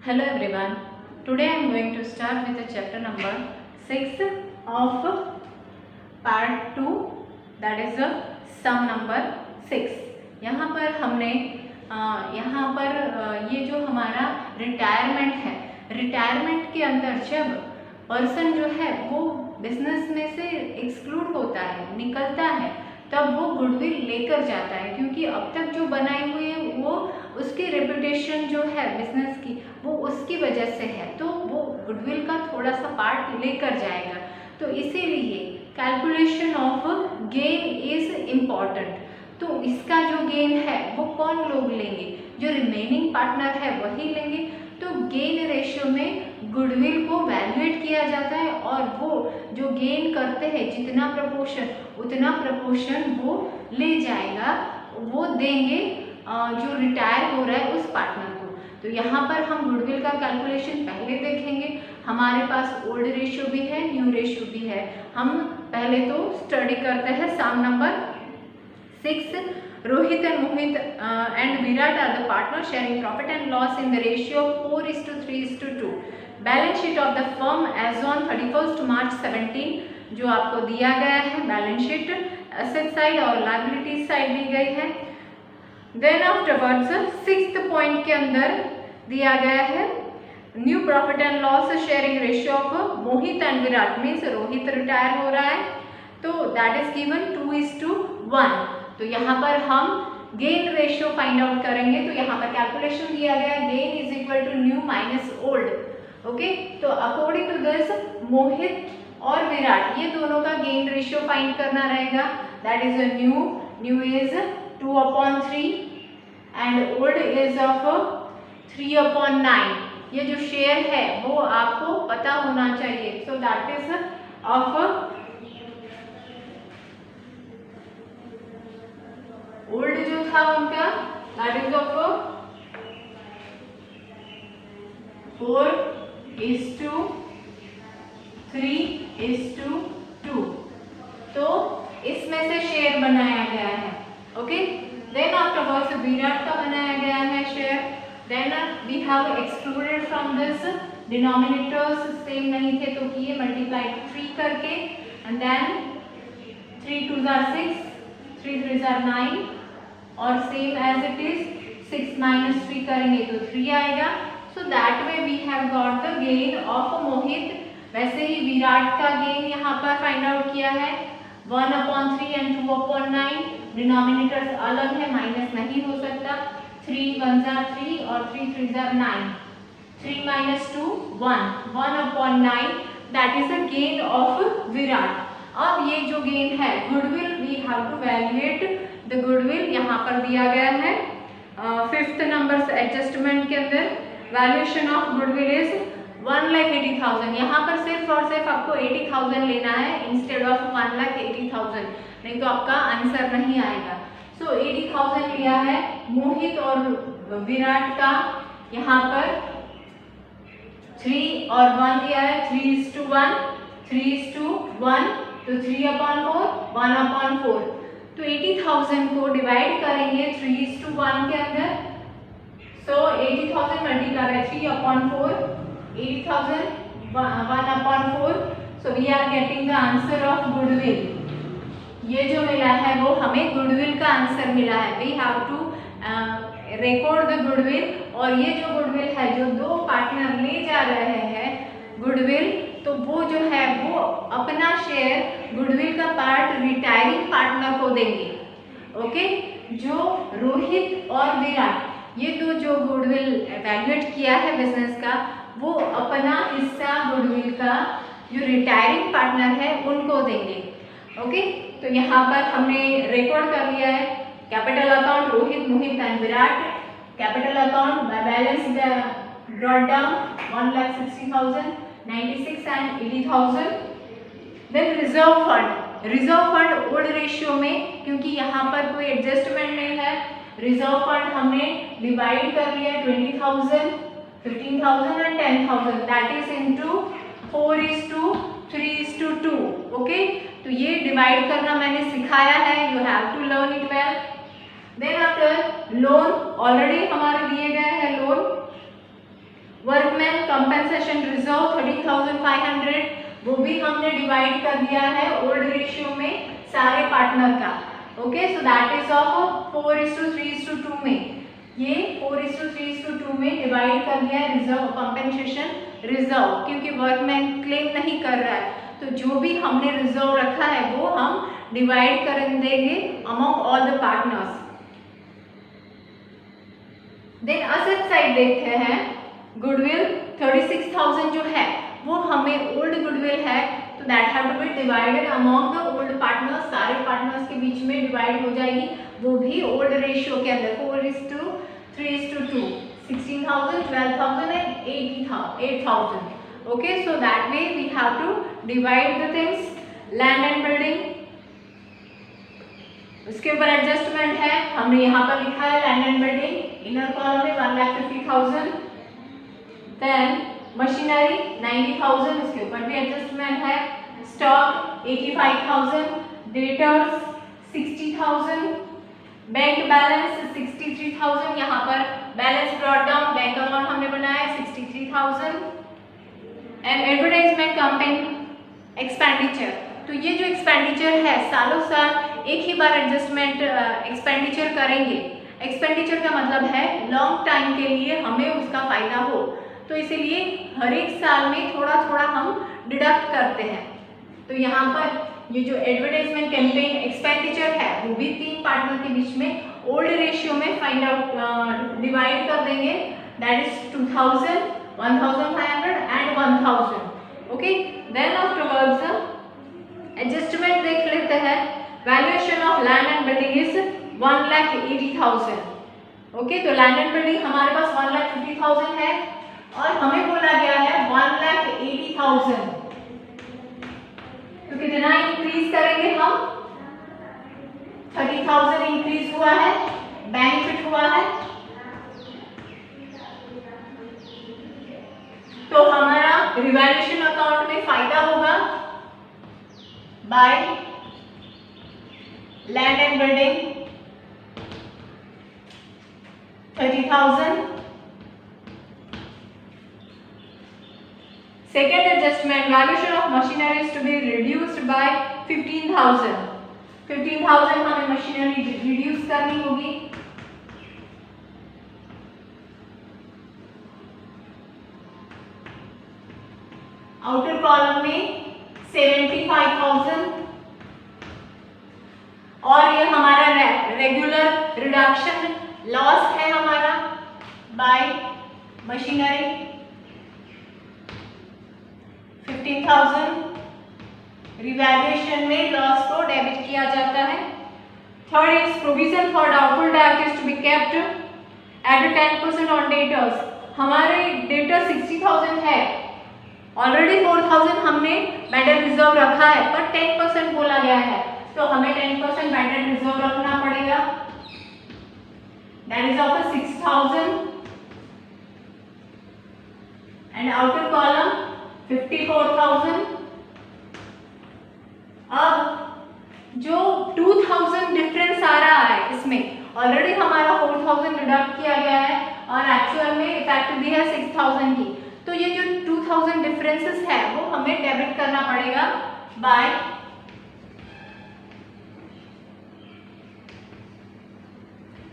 Hello everyone. Today I am going to start with the chapter number 6 of part 2, that is the sum number 6. यहाँ पर हमने ये जो हमारा retirement है, रिटायरमेंट के अंदर जब पर्सन जो है वो बिजनेस में से एक्सक्लूड होता है, निकलता है, तब वो गुडविल लेकर जाता है, क्योंकि अब तक जो बनाई हुई है वो उसकी रेपुटेशन जो है बिजनेस की वो उसकी वजह से है, तो वो गुडविल का थोड़ा सा पार्ट लेकर जाएगा। तो इसीलिए calculation of gain is important. तो इसका जो गेन है वो कौन लोग लेंगे? जो रिमेनिंग पार्टनर है वही लेंगे। तो गेन रेशियो में गुडविल को वैल्यूएट किया जाता है और वो जो गेन करते हैं जितना प्रपोर्शन उतना प्रपोर्शन वो ले जाएगा, वो देंगे जो रिटायर हो रहा है उस पार्टनर को। तो यहाँ पर हम गुडविल का कैलकुलेशन पहले देखेंगे। हमारे पास ओल्ड रेशियो भी है, न्यू रेशियो भी है। हम पहले तो स्टडी करते हैं सम number 6. Rohit and Mohit and Virat are the partners sharing profit and loss in the ratio of 4:3:2. Balance sheet of the firm as on 31st March 17 जो आपको दिया गया है, बैलेंस शीट एसेट साइड और liability side दी गई है। Then afterwards 6th point के अंदर दिया गया है new profit and loss sharing ratio of Mohit and Virat, means Rohit retire हो रहा है, तो दैट इज गिवन 2:1। तो यहाँ पर हम गेन रेशियो फाइंड आउट करेंगे। तो यहाँ पर कैलकुलेशन दिया गया gain is equal to new minus old. Okay, तो अकॉर्डिंग टू दिस मोहित और विराट ये दोनों का गेन रेशियो फाइंड करना रहेगा। That is new is 2/3 and old is of 3/9। ये जो शेयर है वो आपको पता होना चाहिए। So that is of old जो था उनका दैट इज ऑफ 4:3:2। तो इसमें से शेयर बनाया गया है। ओके, देन आफ्टरवर्ड्स विराट का बनाया गया है share. Then we have excluded from this denominators same नहीं थे तो किए मल्टीप्लाई 3 करके, एंड देन 3 2 6, 3 3 9 और सेम एज इट इज 6 - 3 करेंगे तो 3 आएगा। So that way we have got the gain of Mohit. वैसे ही विराट का गेन यहाँ पर फाइंड आउट किया है 1/3 एंड 2/9। डिनोमिनेटर्स अलग है, माइनस नहीं हो सकता। 3 1 3 और 3 3 9, 3 - 2 1, 1/9 that is the gain of Virat. अब ये जो गेन है goodwill we have to valuate the goodwill. यहाँ पर दिया गया है 5th नंबर एडजस्टमेंट के अंदर वैल्यूएशन ऑफ गुडविल इज 1,80,000। यहाँ पर सिर्फ और सिर्फ आपको 80,000 लेना है इंस्टेड ऑफ 1,80,000, नहीं तो आपका आंसर नहीं आएगा। सो 80,000 लिया है मोहित और विराट का। यहाँ पर 3 और 1 दिया है, 3:1, 3:1, तो 3/4, 1/4। तो 80,000 को डिवाइड करेंगे 3:1 के अंदर। So 80,000 multiply by 3/4, 80,000 1/4। So we are getting the answer of goodwill. ये जो मिला है वो हमें गुडविल का आंसर मिला है। We have to record the goodwill. और ये जो गुडविल है जो दो पार्टनर ले जा रहे हैं गुडविल, तो वो जो है वो अपना शेयर गुडविल का पार्ट रिटायरिंग पार्टनर को देंगे। ओके, जो रोहित और विराट ये दो जो गुडविल वैल्यूएट किया है बिजनेस का, वो अपना हिस्सा गुडविल का जो रिटायरिंग पार्टनर है उनको देंगे। ओके, तो यहाँ पर हमने रिकॉर्ड कर लिया है capital account Rohit Mohit and Virat. Capital account balance brought down 1,60,000, 96 and 80,000। Then reserve fund, reserve fund old ratio में, क्योंकि यहाँ पर कोई एडजस्टमेंट नहीं है, रिजर्व फंड हमने डिवाइड कर लिया 20,000, 15,000 and 10,000, that is into 4:3:2। Okay, तो ये डिवाइड करना मैंने सिखाया है, you have to learn it well. Then after loan already हमारे दिए गए हैं लोन। वर्क कंपेंसेशन रिजर्व 13,500, वो भी हमने डिवाइड कर दिया है ओल्ड रेशियो में सारे पार्टनर का। Okay, so that is of 4:3:2 में, ये 4:3:2 में डिवाइड कर दिया है रिजर्व कंपेंसेशन रिजर्व, क्योंकि वर्कमैन क्लेम नहीं कर रहा है, तो जो भी हमने रिजर्व रखा है वो हम डिवाइड कर देंगे among all the partners. Then asset side देखते हैं, गुडविल 36,000 जो है वो हमें ओल्ड गुडविल है, तो that have to be divided among the old partners, सारे पार्टनर्स के बीच में डिवाइड हो जाएगी, वो भी ओल्ड रेशियो के अंदर 4:3:2, 16,000, 12,000 and 8,000। Okay, so that way we have to divide the things. Land and building, उसके ऊपर एडजस्टमेंट है, हमने यहाँ पर लिखा है land and building, inner column में 1,50,000, देन मशीनरी 90,000, उसके ऊपर भी एडजस्टमेंट है, स्टॉक 85,000, डेटर्स 60,000, बैंक बैलेंस 63,000, यहाँ पर balance brought down, bank amount हमने बनाया 63,000, एंड एडवर्टाइजमेंट कैंपेन एक्सपेंडिचर, तो ये जो एक्सपेंडिचर है सालों साल एक ही बार एडजस्टमेंट एक्सपेंडिचर करेंगे। एक्सपेंडिचर का मतलब है लॉन्ग टाइम के लिए हमें उसका फायदा हो, तो इसीलिए हर एक साल में थोड़ा थोड़ा हम डिडक्ट करते हैं। तो यहाँ पर ये जो एडवर्टाइजमेंट कैंपेन एक्सपेंडिचर है वो भी तीन पार्टनर के बीच में ओल्ड रेशियो में फाइंड आउट डिवाइड कर देंगे, that is 2,000, 1,500 and 1,000। Okay, then afterwards adjustment देख लेते हैं। Valuation of land and building is 1,80,000। Okay, तो लैंड एंड बिल्डिंग हमारे पास 1,50,000 है और हमें बोला गया है 1,80,000, तो कितना इंक्रीज करेंगे हम, 30,000 इंक्रीज हुआ है, बेनिफिट हुआ है, तो हमारा रिवैल्यूएशन अकाउंट में फायदा होगा by land and building 30,000। Second adjustment, valuation of machinery is to be reduced by 15,000. 15,000 हमें मशीनरी रिड्यूस करनी होगी। आउटर कॉलम में 75,000 और ये हमारा रेगुलर रिडक्शन लॉस है हमारा बाय मशीनरी 15,000। रिवैल्यूएशन में लॉस को डेबिट किया जाता है। Third is provision for doubtful debt is to be kept at 10% on debtors. हमारे डेटर 60,000 है, ऑलरेडी 4,000 हमने बैडर रिजर्व रखा है, पर 10% बोला गया है, तो हमें 10% बैडर रिजर्व रखना पड़ेगा, that is of 6,000 and outer column 54,000। अब जो 2,000 डिफरेंस आ रहा है इसमें ऑलरेडी हमारा 4,000 डिडक्ट किया गया है और एक्चुअल में इफेक्ट भी है 6,000 की, तो ये जो 2,000 डिफरेंसेस है वो हमें डेबिट करना पड़ेगा bye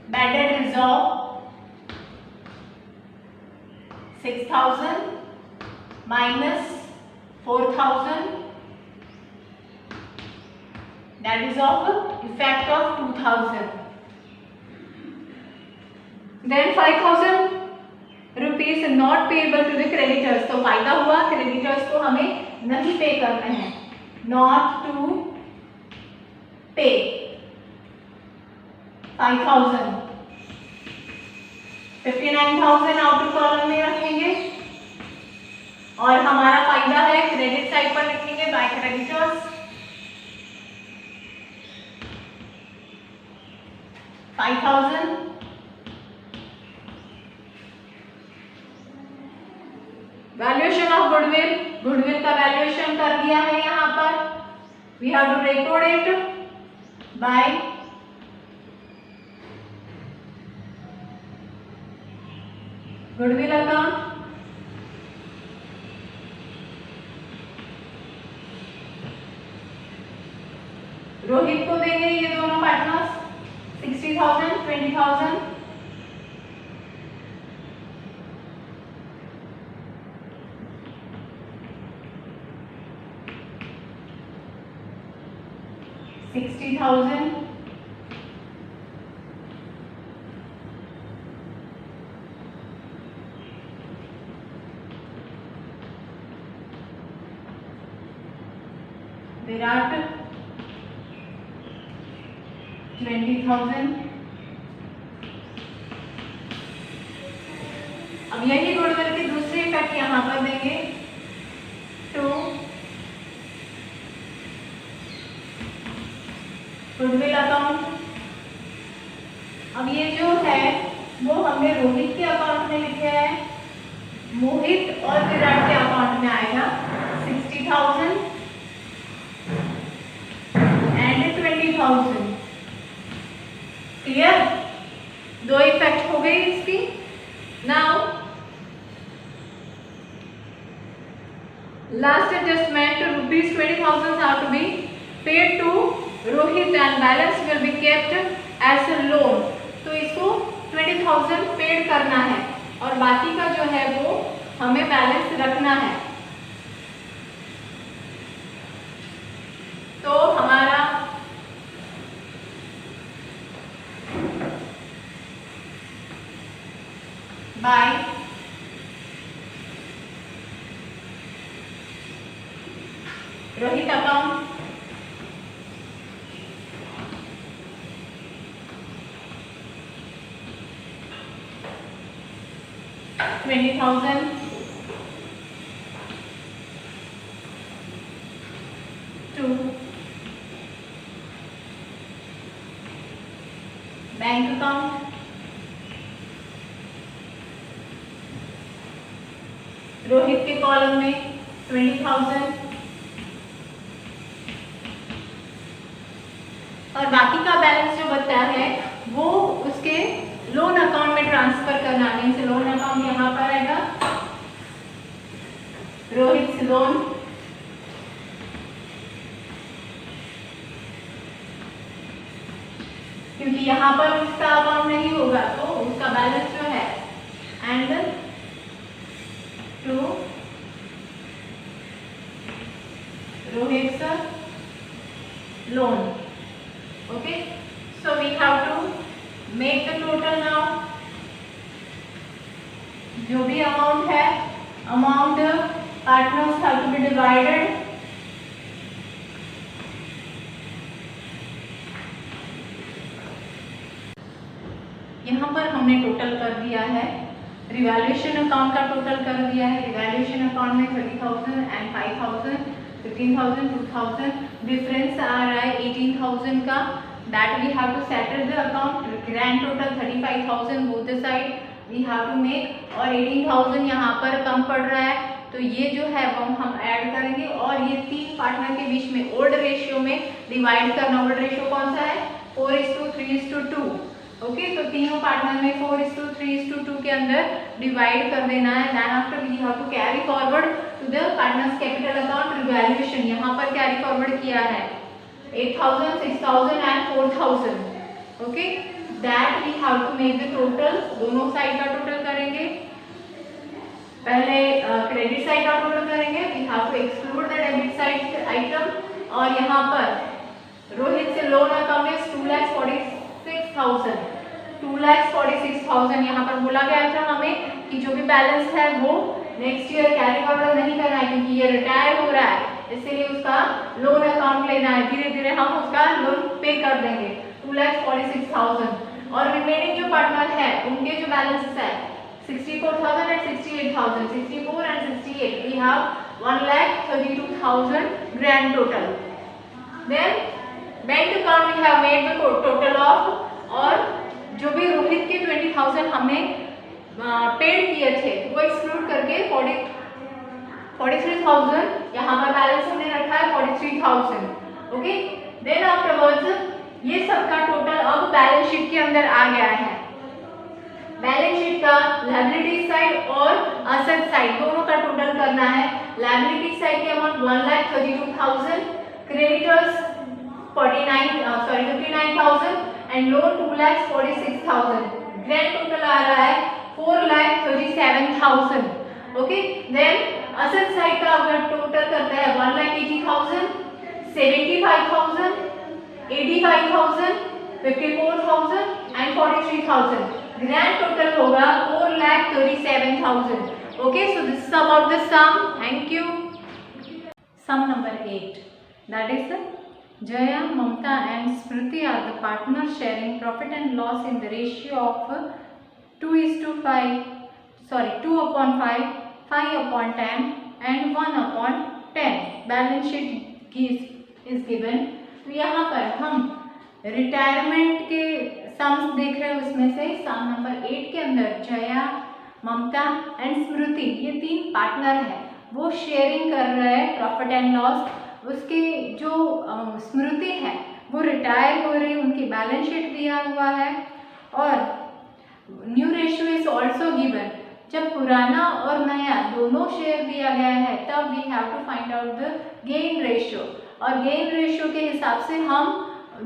badder reserve 6,000 minus 4,000, that is of effect of 2,000. Then 5,000 rupees not payable to the creditors, तो फायदा हुआ, क्रेडिटर्स को हमें नहीं पे करना है, not to pay 5,000। 59,000 outer column में रखेंगे और हमारा फायदा है क्रेडिट साइड पर लिखेंगे by creditors 5,000। Valuation of goodwill, goodwill का वैल्यूएशन कर दिया है यहाँ पर, we have to record it by goodwill account Rohit को देंगे ये दोनों पार्टनर्स 60,000, 20,000। $60,000, विराट 20,000। अब यही गुडविल की दूसरी इफेक्ट यहाँ पर देंगे 2 गुडविल अकाउंट। अब ये जो है वो हमने रोहित के अकाउंट में लिखे हैं, मोहित और विराट के अकाउंट में आएगा 60,000 एंड 20,000। क्लियर? दो इफेक्ट हो गई इसकी। Now last adjustment rupees 20,000 are to be paid to Rohit and balance will be kept as a loan. तो इसको 20,000 पेड करना है और बाकी का जो है वो हमें बैलेंस रखना है। तो हमारा by Rohit account $20,000 to bank account Rohit के कॉलम में 20,000 और बाकी का बैलेंस जो बचा है वो उसके लोन अकाउंट में ट्रांसफर करना है। मीन्स लोन अकाउंट यहाँ पर आएगा रोहित लोन, क्योंकि यहाँ पर उसका अकाउंट नहीं होगा तो उसका बैलेंस जो है and to Rohit loan. Okay, so we have to make the total now। जो भी अमाउंट है, amount partners have to be divided। यहाँ पर हमने टोटल कर दिया है, रिवैल्यूएशन अकाउंट का टोटल कर दिया है। रिवैल्यूएशन अकाउंट में 30,000 एंड 5,000, 15,000, 2,000, डिफरेंस आ रहा है 18,000 का। That we have to settle the account. Grand total 35,000 both the side we have to make, और 18,000 यहाँ पर कम पड़ रहा है तो ये जो है वो हम ऐड करेंगे और ये तीन पार्टनर के बीच में ओल्ड रेशियो में डिवाइड करना। ओल्ड रेशियो कौन सा है? 4:3:2। ओके, तो तीनों पार्टनर में 4:3:2 के अंदर डिवाइड कर देना है। Then after we have to carry forward to the partners capital account revaluation. यहाँ पर कैरी फॉरवर्ड किया है 8,000, 6,000 and 4,000। Okay, that we have to make the total. दोनों साइड का टोटल करेंगे। पहले क्रेडिट साइड का टोटल करेंगे। We have to exclude the debit side item. और यहाँ पर रोहित से लोन अकाउंट इज 2,46,000। 2,46,000 यहाँ पर बोला गया था हमें कि जो भी बैलेंस है वो नेक्स्ट ईयर कैरी फॉरवर्ड नहीं करना है, क्योंकि ये रिटायर हो रहा है, इसीलिए उसका लोन अकाउंट लेना है। धीरे धीरे हम उसका लोन पे कर देंगे 2,46,000। और रिमेनिंग जो पार्टनर है उनके जो बैलेंस है 64,000 and 68,000, 64 and 68, we have 1,32,000 grand total. Then bank account we have made the total of, और जो भी रोहित के 20,000 हमने पेड किए थे वो एक्सक्लूड करके 43,000 यहाँ पर बैलेंस हमने रखा है 43,000। ओके, देन आफ्टरवर्ड्स ये सब का टोटल अब बैलेंस शीट के अंदर आ गया है। बैलेंस शीट का लायबिलिटी साइड और असेट साइड दोनों का टोटल करना है। लायबिलिटी साइड की amount 1,32,000, creditors 59,000 and loan 2,46,000। Grand total आ रहा है 4,37,000। ओके, देन असेट साइड का अगर टोटल करता है 1,80,000, 75,000, 85,000, 54,000 एंड 43,000। ग्रैंड टोटल होगा 4,37,000। Okay, so this is about the sum. Thank you. Sum number 8, that is Jaya, Mamta and Smriti are the partners sharing profit and loss in the ratio of 2:5, 2/5, 5/10 and 1/10. Balance sheet is given. तो यहाँ पर हम retirement के sums देख रहे हैं, उसमें से सम नंबर 8 के अंदर जया, ममता एंड स्मृति ये 3 पार्टनर है, वो शेयरिंग कर रहे हैं प्रॉफिट एंड लॉस। उसके जो स्मृति है वो रिटायर हो रही, उनकी बैलेंस शीट दिया हुआ है और new ratio is also given. जब पुराना और नया दोनों शेयर दिया गया है तब we have to find out the gain ratio, और गेन रेशियो के हिसाब से हम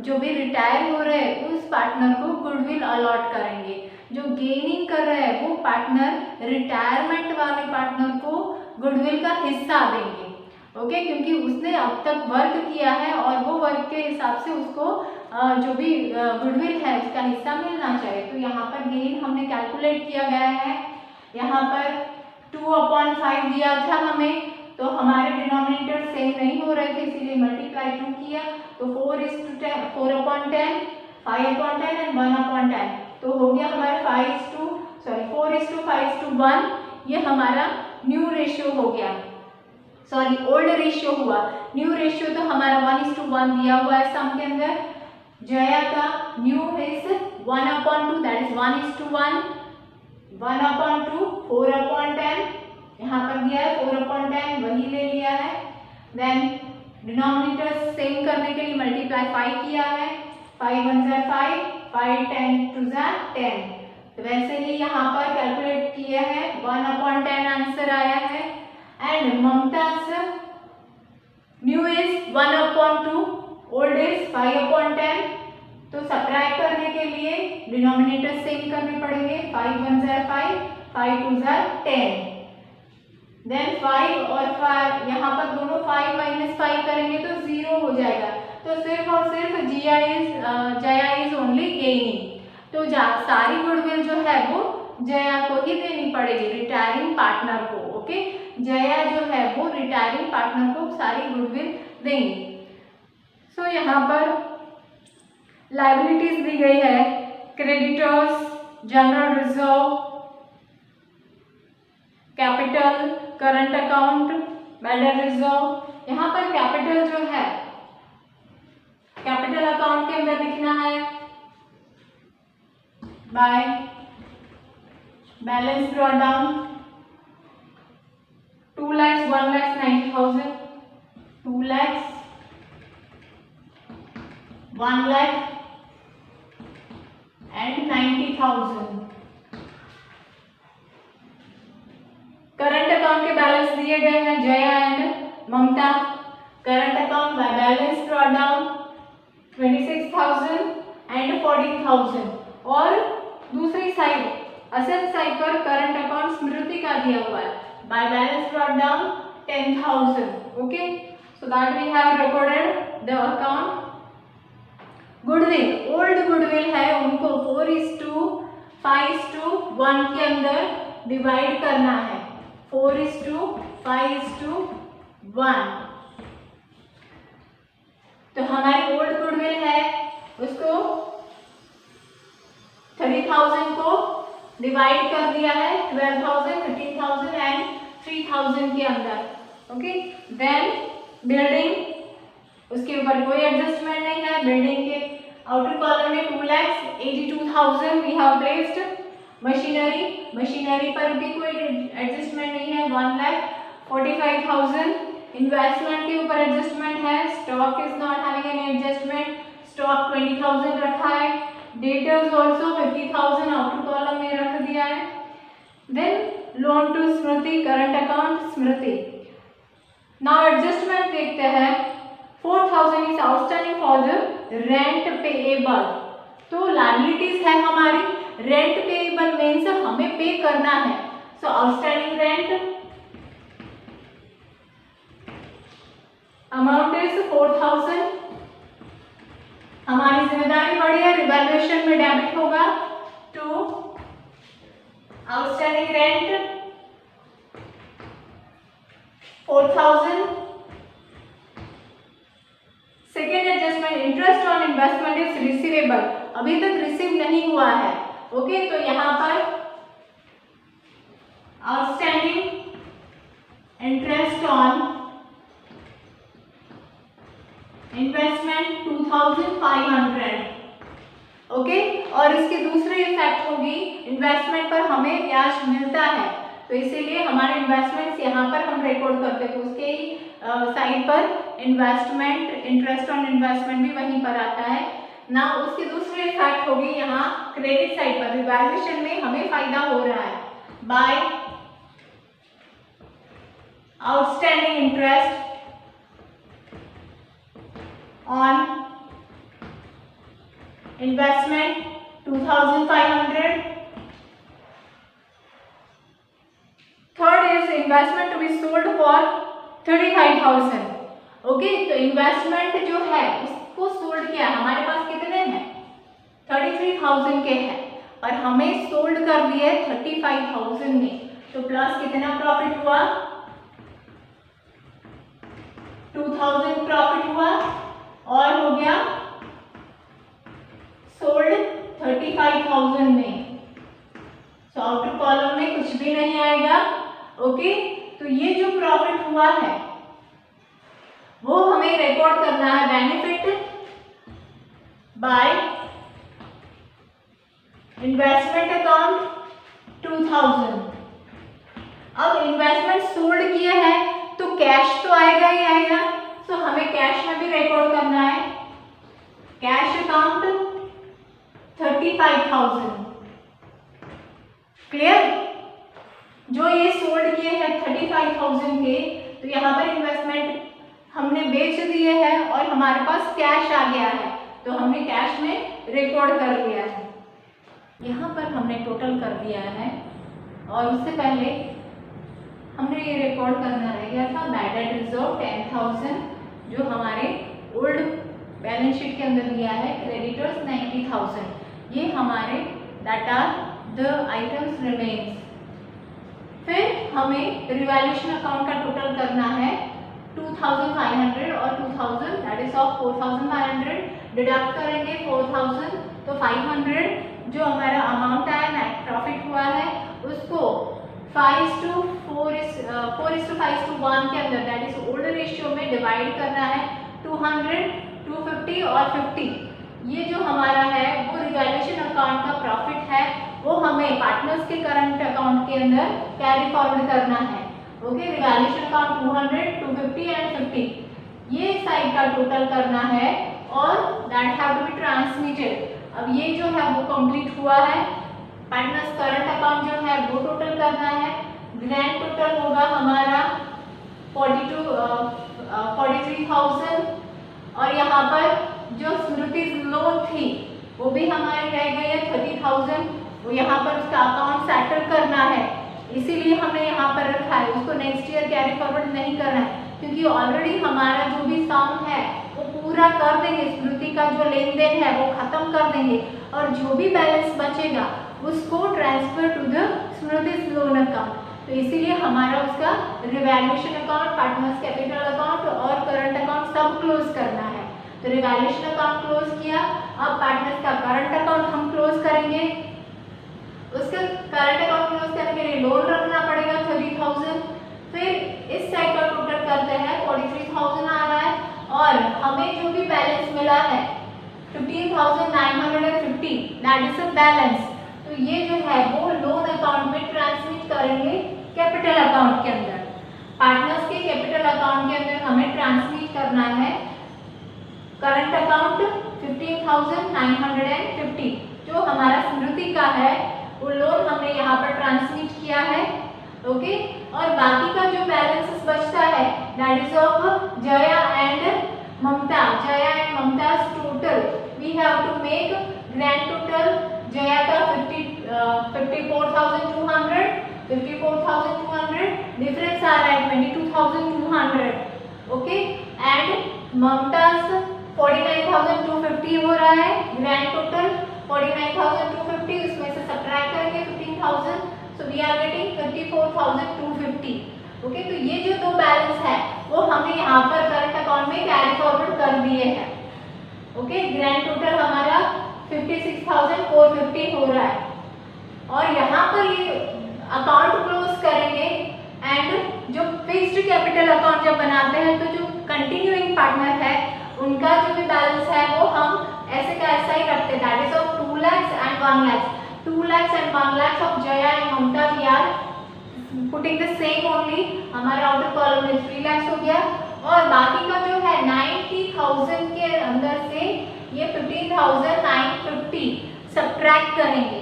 जो भी रिटायर हो रहे हैं उस पार्टनर को गुडविल अलॉट करेंगे। जो गेनिंग कर रहे हैं वो पार्टनर रिटायरमेंट वाले पार्टनर को गुडविल का हिस्सा देंगे। ओके, क्योंकि उसने अब तक वर्क किया है और वो वर्क के हिसाब से उसको जो भी गुडविल है उसका हिस्सा मिलना चाहिए। तो यहाँ पर गेन हमने कैलकुलेट किया गया है। यहाँ पर 2/5 दिया था हमें, तो हमारे डिनोमिनेटर सेम नहीं हो रहे थे, इसीलिए मल्टीप्लाई 2 किया, तो 4/10, 4/10, 5/10 एंड 1/10। तो हो गया हमारा 4:5:1। ये हमारा न्यू रेशियो हो गया, ओल्ड रेशियो हुआ। न्यू रेशियो तो हमारा 1:1 दिया हुआ है सम के अंदर। जया का न्यू इज 1/2, दैट इज 1:1, 1/2, 4/10, यहाँ पर दिया है 4/10, वही ले लिया है। देन डिनोमिनेटर सेम करने के लिए मल्टीप्लाई 5 किया है, 5 1 5, 5 10 2 10। तो वैसे ही यहाँ पर कैलकुलेट किया है, 1/10 आंसर आया है। And Mamata's new is 1/2, old is 5/10। तो सब्ट्रैक्ट करने के लिए डिनोमिनेटर सेम करने पड़ेंगे, 5 1 5, 5 2 10। देन 5 और 5 यहाँ पर दोनों 5 - 5 करेंगे तो 0 हो जाएगा। तो सिर्फ और सिर्फ जया इज ओनली गेनिंग। तो सारी गुडविल जो है वो जया को ही देनी पड़ेगी, रिटायरिंग पार्टनर को। ओके, जया जो है वो रिटायरिंग पार्टनर को सारी गुडविल देंगे। सो यहाँ पर लायबिलिटीज दी गई है, creditors, general reserve, capital, current account, badder reserve. यहाँ पर कैपिटल जो है कैपिटल अकाउंट के अंदर लिखना है by balance draw down 2 lakhs 1,90,000, 2 lakhs 1 lakh and 90,000। Current account के बैलेंस दिए गए हैं Jaya and Mamata. Current account by balance draw down 26,000 and 14,000। और दूसरी साइड असेट साइड पर करंट अकाउंट स्मृति का दिया हुआ है, by balance brought down 10,000। okay, so that we have recorded the account। Goodwill, old goodwill है, उनको 4:5:1 के अंदर डिवाइड करना है, 4:5:1। तो हमारी ओल्ड गुडविल है उसको 30,000 को डिवाइड कर दिया है 12,000, 15,000 एंड 3,000 के अंदर। ओके, देन बिल्डिंग, उसके ऊपर कोई एडजस्टमेंट नहीं है। बिल्डिंग के आउटर कॉलम में 2,82,000 वी हैव प्लेस्ड। मशीनरी पर भी कोई एडजस्टमेंट नहीं है, 1,45,000। इन्वेस्टमेंट के ऊपर एडजस्टमेंट है। Stock is not having any adjustment, stock 20,000 रखा है। डेटर्स ऑल्सो 50,000 आउटर कॉलम में रख दिया है। Then loan to Smriti, current account Smriti. Now adjustment देखते हैं। 4,000 is outstanding for the rent payable. तो लायबिलिटीज है हमारी, रेंट पेएबल मीन्स हमें पे करना है। So outstanding rent amount is 4,000। हमारी जिम्मेदारी बड़ी है, रिवैल्यूएशन में डेबिट होगा to outstanding rent 4,000। Second adjustment, interest on investment is receivable, अभी तक रिसीव नहीं हुआ है। ओके, तो यहाँ पर outstanding interest on investment 2,500। Okay, और इसकी दूसरी इफेक्ट होगी, इन्वेस्टमेंट पर हमें ब्याज मिलता है, तो इसीलिए हमारे इन्वेस्टमेंट्स यहाँ पर हम रिकॉर्ड करते हैं, तो उसके ही साइड पर इन्वेस्टमेंट, इंटरेस्ट ऑन इन्वेस्टमेंट भी वहीं पर आता है ना। उसकी दूसरी इफेक्ट होगी यहाँ क्रेडिट साइड पर, रिवैल्यूएशन में हमें फायदा हो रहा है by outstanding interest on investment 2,500। Third is investment to be sold for 35,000। Okay, तो इन्वेस्टमेंट जो है उसको सोल्ड किया, हमारे पास कितने हैं 33,000 के हैं और हमें सोल्ड कर दिए 35,000 में, तो प्लस कितना प्रॉफिट हुआ 2,000 प्रॉफिट हुआ और हो गया सोल्ड 35,000 में। सो आउटर कॉलम में कुछ भी नहीं आएगा। ओके, तो ये जो प्रॉफिट हुआ है वो हमें रिकॉर्ड करना है बेनिफिट बाय इन्वेस्टमेंट अकाउंट 2,000। अब इन्वेस्टमेंट सोल्ड किया है तो कैश तो आएगा ही आएगा, तो हमें कैश में भी रिकॉर्ड करना है, कैश अकाउंट 35,000। क्लियर, जो ये सोल्ड किए हैं 35,000 के, तो यहाँ पर इन्वेस्टमेंट हमने बेच दिए हैं और हमारे पास कैश आ गया है, तो हमने कैश में रिकॉर्ड कर लिया है। यहाँ पर हमने टोटल कर दिया है और उससे पहले हमने ये रिकॉर्ड करना रह गया था बैड डेट रिजर्व 10,000, जो हमारे ओल्ड बैलेंस शीट के अंदर दिया है, क्रेडिटर्स 90,000, ये हमारे that are the items remains. फिर हमें रिवैल्यूएशन अकाउंट का टोटल करना है 2,500 और 2,000 दैट इज ऑफ 4,500, डिडक्ट करेंगे 4,000 तो 500 जो हमारा अमाउंट आया नेट प्रॉफिट हुआ है उसको 4:5:1 के अंदर दैट इज ओल्ड रेशियो में डिवाइड करना है 200, 250 और 50। ये जो हमारा है वो रिवैल्यूएशन अकाउंट का प्रॉफिट है, वो हमें पार्टनर्स के करंट अकाउंट के अंदर कैरी फॉरवर्ड करना है। ओके, रिवैल्यूएशन अकाउंट 200, 250 एंड 50 ये साइड का टोटल करना है और that have to be transmitted. अब ये जो है वो कंप्लीट हुआ है, पार्टनर्स करंट अकाउंट जो है वो टोटल करना है, ग्रैंड टोटल होगा हमारा 43,000 और यहाँ पर जो स्मृति लोन थी वो भी हमारी रह गई है 30,000, वो यहाँ पर उसका अकाउंट सेटल करना है, इसीलिए हमने यहाँ पर रखा है, उसको नेक्स्ट ईयर कैरी फॉरवर्ड नहीं करना है क्योंकि ऑलरेडी हमारा जो भी सम है वो पूरा कर देंगे, स्मृति का जो लेन देन है वो खत्म कर देंगे और जो भी बैलेंस बचेगा उसको transfer to the Smriti loan account, तो इसीलिए हमारा उसका revaluation account, partners capital account और करंट अकाउंट सब क्लोज करना है। तो रिवैल्यूएशन अकाउंट क्लोज किया, अब पार्टनर्स का करंट अकाउंट हम क्लोज करेंगे, उसका करंट अकाउंट क्लोज करने के लिए लोन रखना पड़ेगा 30,000, फिर इस साइड का टोटल करते हैं 43,000 आ रहा है और हमें जो भी बैलेंस मिला है 15,950 दैट इज अ बैलेंस, तो ये जो है वो लोन अकाउंट में ट्रांसमिट करेंगे कैपिटल अकाउंट के अंदर, पार्टनर्स के कैपिटल अकाउंट के अंदर हमें ट्रांसमिट करना है करंट अकाउंट 15,950 जो हमारा स्मृति का है वो लोन हमने यहाँ पर ट्रांसमिट किया है। ओके, और बाकी का जो बैलेंस बचता है that is of Jaya and Mumtaz 49,250 हो रहा है, ग्रैंड टोटल 49,250, उसमें से सब्ट्रैक्ट करेंगे 15,000, so we are getting 54,250। Okay, तो ये जो दो बैलेंस है वो हमें यहाँ पर करंट अकाउंट में कैरी फॉरवर्ड कर दिए हैं। ओके, ग्रैंड टोटल हमारा 56,450 हो रहा है और यहाँ पर ये अकाउंट क्लोज करेंगे एंड जो फिक्स्ड कैपिटल अकाउंट जब बनाते हैं तो जो कंटिन्यूइंग पार्टनर है उनका जो भी बैलेंस है वो हम ऐसे का ऐसा ही रखते हैं, that is of 2 lakhs and 1 lakhs, 2 lakhs and 1 lakhs of Jaya and Mamta we are putting the same only, हमारा आउटर कॉलम में 3 lakhs हो गया और बाकी का जो है 90,000 के अंदर से ये 15,950 सब्ट्रैक्ट करेंगे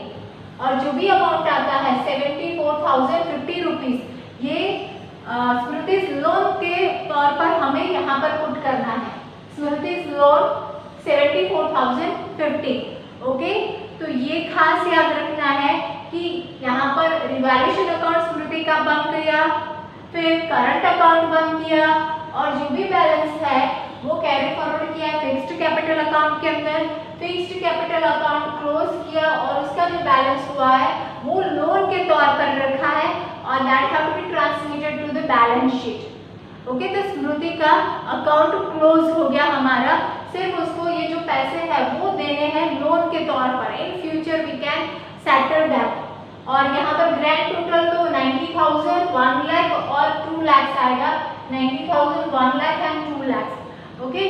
और जो भी अमाउंट आता है 74,050 रुपीज ये स्मृतिज लोन के तौर पर हमें यहाँ पर पुट करना है। स्मृतिज लोन 74,050। ओके, तो ये खास याद रखना है कि यहाँ पर रिवैल्यूएशन अकाउंट स्मृति का बन गया, फिर करंट अकाउंट बन गया और जो भी बैलेंस है वो कैरी फॉरवर्ड किया फिक्स्ड कैपिटल अकाउंट के अंदर, फिक्स्ड कैपिटल अकाउंट क्लोज किया और उसका जो बैलेंस हुआ है वो लोन के तौर पर रखा है और that have to be transmitted to the balance sheet. Okay, तो स्मृति का अकाउंट क्लोज हो गया हमारा, सिर्फ उसको ये जो पैसे है वो देने हैं लोन के तौर पर, in future we can settle that. और यहाँ पर ग्रैंड टोटल तो 90,000, 1 लाख और 2 lakhs आएगा, 90,000, 1 lakh and 2 lakhs। Okay,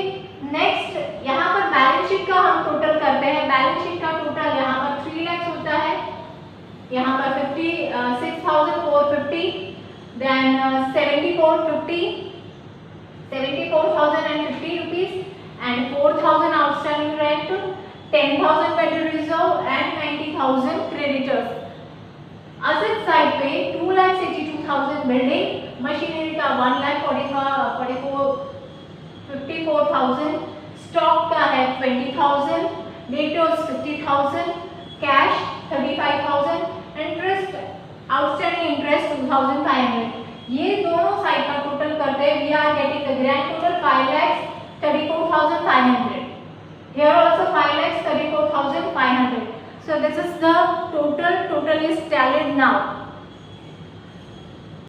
next यहाँ पर बैलेंस शीट का हम टोटल करते हैं। बैलेंस शीट का टोटल यहाँ पर 3 lakhs होता है, यहाँ पर 56,450, then 74,050 rupees and 4,000 outstanding rent, 10,000 Federal Reserve and 90,000 creditors। Asset side पे 2,82,000 बिल्डिंग, मशीनरी का 1,54,000, स्टॉक का है 20,000, debtors 50,000, cash 35,000, interest outstanding interest 2,500। ये दोनों साइड का टोटल करते हैं we are getting the grand total 5,34,500। Here also 5,34,500. So this is the total is tallied now.